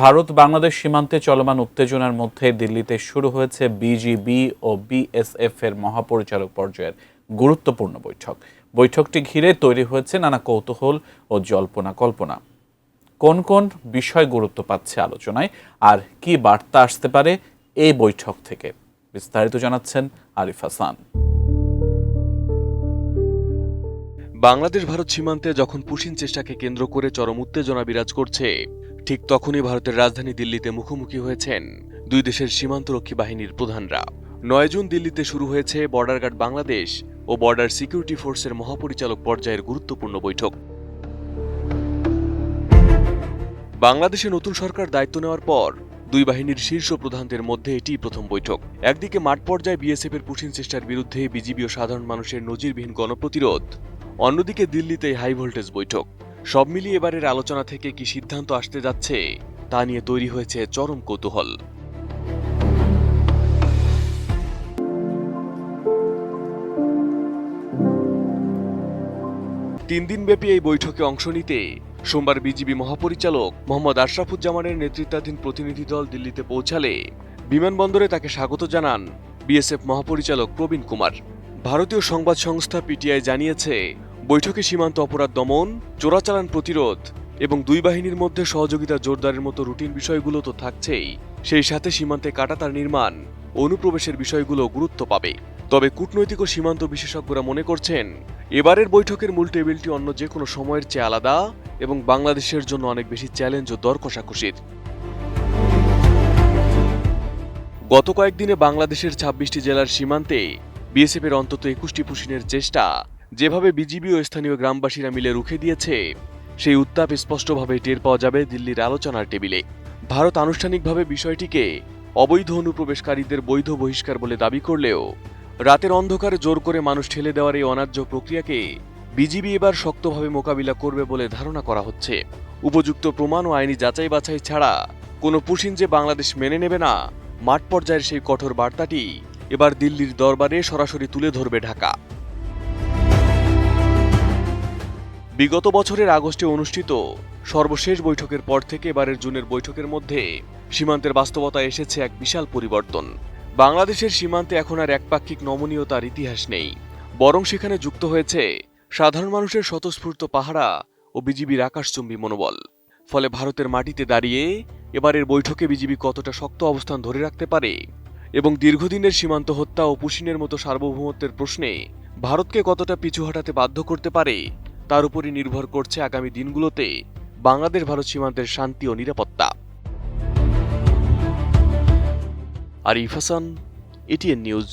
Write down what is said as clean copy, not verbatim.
ভারত বাংলাদেশ সীমান্তে চলমান উত্তেজনার মধ্যে দিল্লিতে শুরু হয়েছে বিজিবি ও বিএসএফ এর মহাপরিচালক পর্যায়ের গুরুত্বপূর্ণ বৈঠক। বৈঠকটি ঘিরে তৈরি হয়েছে নানা কৌতূহল ও জল্পনা কল্পনা। কোন কোন বিষয় গুরুত্ব পাচ্ছে আলোচনায় আর কি বার্তা আসতে পারে এই বৈঠক থেকে, বিস্তারিত জানাচ্ছেন আরিফ হাসান। বাংলাদেশ ভারত সীমান্তে যখন পুশিন চেষ্টাকে কেন্দ্র করে চরম উত্তেজনা বিরাজ করছে, ঠিক তখনই ভারতের রাজধানী দিল্লিতে মুখোমুখি হয়েছেন দুই দেশের সীমান্তরক্ষী বাহিনীর প্রধানরা। 9 জুন দিল্লিতে শুরু হয়েছে বর্ডার গার্ড বাংলাদেশ ও বর্ডার সিকিউরিটি ফোর্সের মহাপরিচালক পর্যায়ের গুরুত্বপূর্ণ বৈঠক। বাংলাদেশে নতুন সরকার দায়িত্ব নেওয়ার পর দুই বাহিনীর শীর্ষ প্রধানদের মধ্যে এটিই প্রথম বৈঠক। একদিকে মাঠ পর্যায়ে বিএসএফ এর পুশিন চেষ্টার বিরুদ্ধে বিজিবি ও সাধারণ মানুষের নজিরবিহীন গণপ্রতিরোধ, অন্যদিকে দিল্লিতে হাই ভোল্টেজ বৈঠক। সব মিলিয়ে এবারের আলোচনা থেকে কি সিদ্ধান্ত আসতে যাচ্ছে তা নিয়ে তৈরি হয়েছে চরম কৌতূহল। তিন দিনব্যাপী এই বৈঠকে অংশ নিতে সোমবার বিজিবি মহাপরিচালক মোহাম্মদ আশরাফুজ্জামানের নেতৃত্বাধীন প্রতিনিধি দল দিল্লিতে পৌঁছালে বিমানবন্দরে তাকে স্বাগত জানান বিএসএফ মহাপরিচালক প্রবীণ কুমার। ভারতীয় সংবাদ সংস্থা পিটিআই জানিয়েছে, বৈঠকে সীমান্ত অপরাধ দমন, চোরাচালান প্রতিরোধ এবং দুই বাহিনীর মধ্যে সহযোগিতা জোরদারের মতো রুটিন বিষয়গুলো তো থাকছেই, সেই সাথে সীমান্তে কাঁটাতার নির্মাণ, অনুপ্রবেশের বিষয়গুলো গুরুত্ব পাবে। তবে কূটনৈতিক ও সীমান্ত বিশেষজ্ঞরা মনে করছেন, এবারের বৈঠকের মূল টেবিলটি অন্য যে কোনো সময়ের চেয়ে আলাদা এবং বাংলাদেশের জন্য অনেক বেশি চ্যালেঞ্জ ও দর কষাকষির। গত কয়েকদিনে বাংলাদেশের 26টি জেলার সীমান্তে বিএসএফ এর অন্তত 21টি পুশিনের চেষ্টা যেভাবে বিজিবি ও স্থানীয় গ্রামবাসীরা মিলে রুখে দিয়েছে, সেই উত্তাপ স্পষ্টভাবে টের পাওয়া যাবে দিল্লির আলোচনার টেবিলে। ভারত আনুষ্ঠানিকভাবে বিষয়টিকে অবৈধ অনুপ্রবেশকারীদের বৈধ বহিষ্কার বলে দাবি করলেও রাতের অন্ধকারে জোর করে মানুষ ঠেলে দেওয়ার এই অন্যায্য প্রক্রিয়াকে বিজিবি এবার শক্তভাবে মোকাবিলা করবে বলে ধারণা করা হচ্ছে। উপযুক্ত প্রমাণ ও আইনি যাচাই বাছাই ছাড়া কোনো পুশিন যে বাংলাদেশ মেনে নেবে না, মাঠ পর্যায়ের সেই কঠোর বার্তাটি এবার দিল্লির দরবারে সরাসরি তুলে ধরবে ঢাকা। বিগত বছরের আগস্টে অনুষ্ঠিত সর্বশেষ বৈঠকের পর থেকে এবারের জুনের বৈঠকের মধ্যে সীমান্তের বাস্তবতায় এসেছে এক বিশাল পরিবর্তন। বাংলাদেশের সীমান্তে এখন আর একপাক্ষিক নমনীয়তার ইতিহাস নেই, বরং সেখানে যুক্ত হয়েছে সাধারণ মানুষের স্বতঃস্ফূর্ত পাহারা ও বিজিবির আকাশচুম্বী মনোবল। ফলে ভারতের মাটিতে দাঁড়িয়ে এবারের বৈঠকে বিজিবি কতটা শক্ত অবস্থান ধরে রাখতে পারে এবং দীর্ঘদিনের সীমান্ত হত্যা ও পুশিনের মতো সার্বভৌমত্বের প্রশ্নে ভারতকে কতটা পিছু হটাতে বাধ্য করতে পারে, তার উপরই নির্ভর করছে আগামী দিনগুলোতে বাংলাদেশ ভারত সীমান্তের শান্তি ও নিরাপত্তা। Arif Hasan, ATN news.